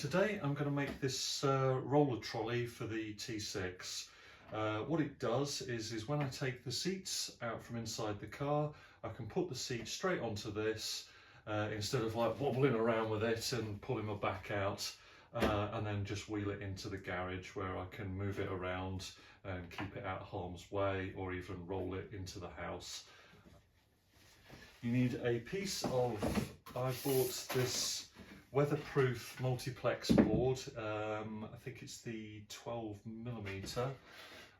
Today I'm going to make this roller trolley for the T6. What it does is when I take the seats out from inside the car, I can put the seat straight onto this instead of like wobbling around with it and pulling my back out, and then just wheel it into the garage where I can move it around and keep it out of harm's way, or even roll it into the house. You need a piece of, I bought this weatherproof multiplex board. I think it's the 12mm,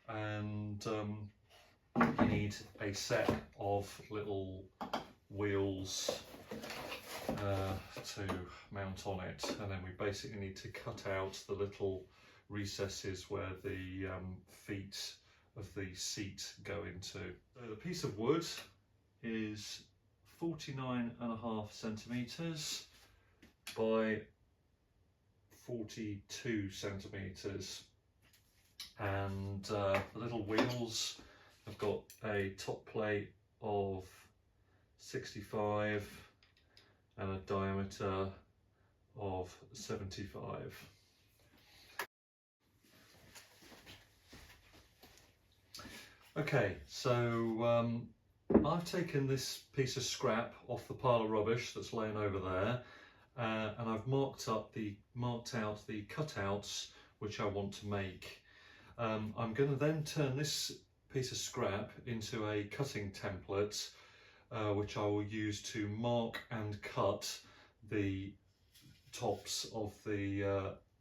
and you need a set of little wheels to mount on it, and then we basically need to cut out the little recesses where the feet of the seat go into. So the piece of wood is 49.5 centimetres by 42 centimetres, and the little wheels have got a top plate of 65 and a diameter of 75. Okay, so I've taken this piece of scrap off the pile of rubbish that's laying over there, and I've marked out the cutouts which I want to make. I'm going to then turn this piece of scrap into a cutting template, which I will use to mark and cut the tops of the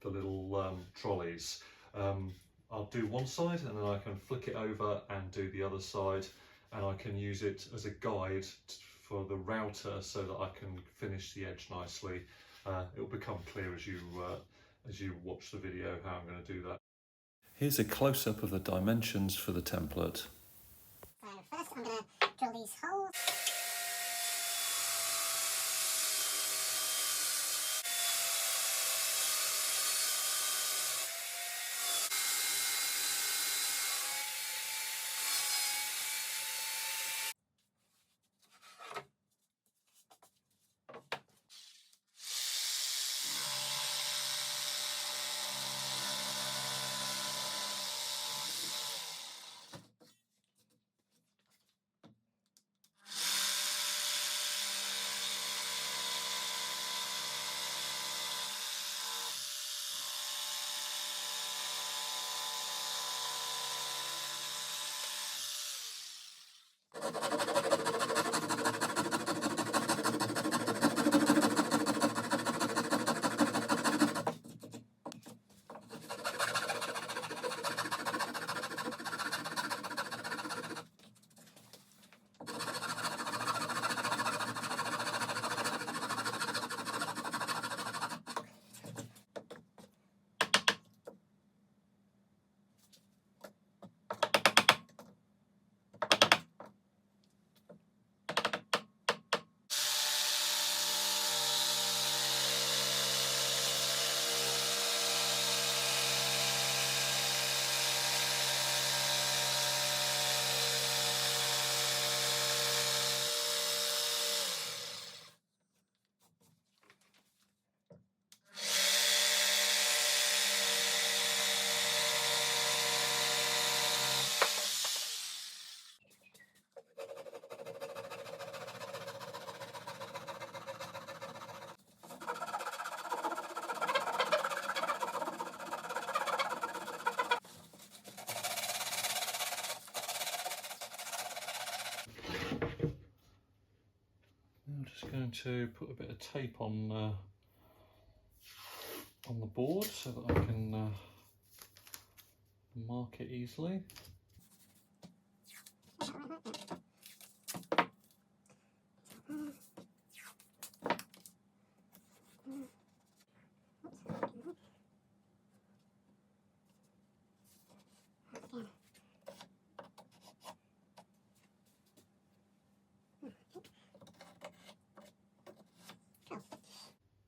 little trolleys. I'll do one side and then I can flick it over and do the other side, and I can use it as a guide for the router so that I can finish the edge nicely. It will become clear as you watch the video how I'm going to do that. Here's a close-up of the dimensions for the template. So first I'm going to drill these holes. I'm just going to put a bit of tape on the board so that I can mark it easily.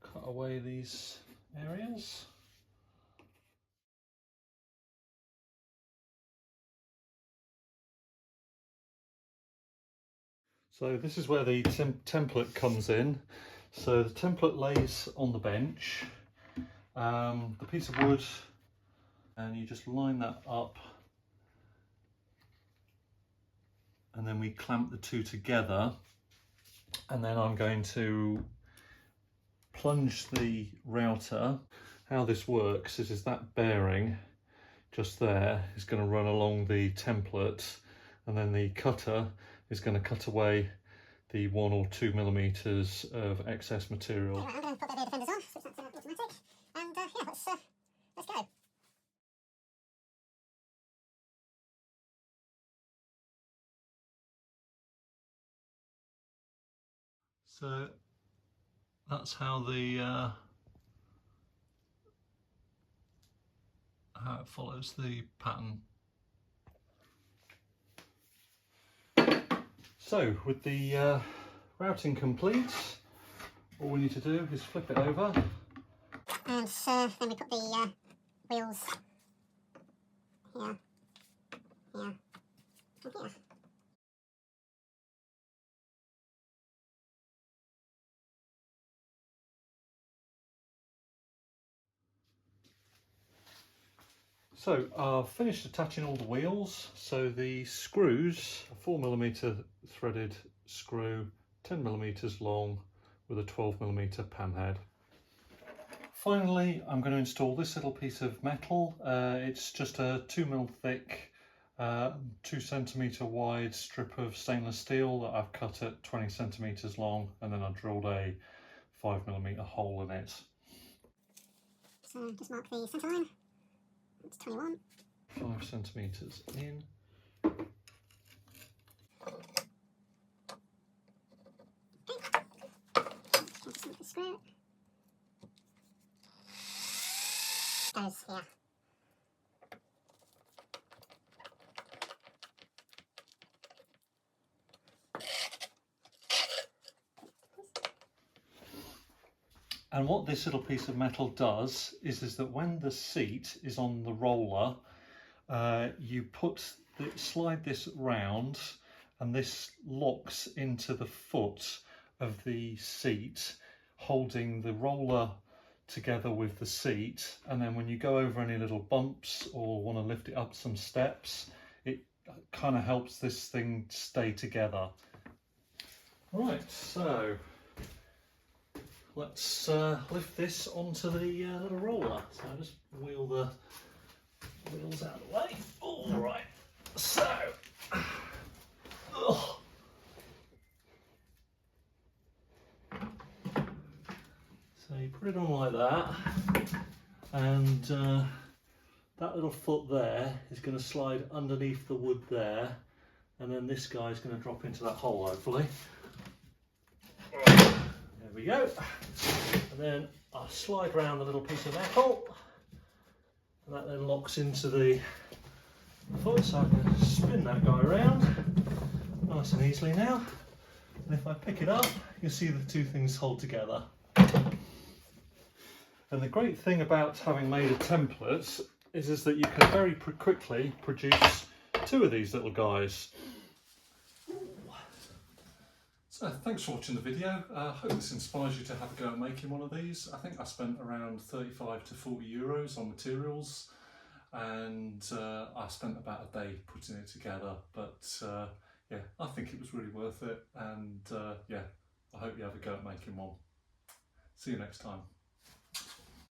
Cut away these areas. So this is where the template comes in. So the template lays on the bench, the piece of wood, and you just line that up, and then we clamp the two together, and then I'm going to plunge the router. How this works is that bearing just there is going to run along the template, and then the cutter is going to cut away the 1 or 2 millimeters of excess material. Right, I'm going to put the rear defenders on, switch that to automatic, and yeah, let's go. So that's how how it follows the pattern. So with the routing complete, all we need to do is flip it over. And then we put the wheels here, here, and here. So I've finished attaching all the wheels. So the screws, a 4mm threaded screw, 10mm long with a 12mm pan head. Finally, I'm going to install this little piece of metal. It's just a 2mm thick, 2cm wide strip of stainless steel that I've cut at 20cm long, and then I drilled a 5mm hole in it. So just mark the centre line. It's 21. 5cm in. Just the screw. Goes here. And what this little piece of metal does is that when the seat is on the roller, you slide this round, and this locks into the foot of the seat, holding the roller together with the seat. And then when you go over any little bumps or want to lift it up some steps, it kind of helps this thing stay together. Right, so let's lift this onto the little roller. So I'll just wheel the wheels out of the way. All right, so so you put it on like that, and that little foot there is going to slide underneath the wood there, and then this guy is going to drop into that hole, hopefully. There we go. And then I'll slide around the little piece of metal, and that then locks into the foot, so I can spin that guy around nice and easily now. And if I pick it up, you'll see the two things hold together. And the great thing about having made a template is that you can very quickly produce two of these little guys. So thanks for watching the video. I hope this inspires you to have a go at making one of these. I think I spent around 35 to 40 euros on materials, and I spent about a day putting it together, but yeah, I think it was really worth it, and yeah, I hope you have a go at making one. See you next time.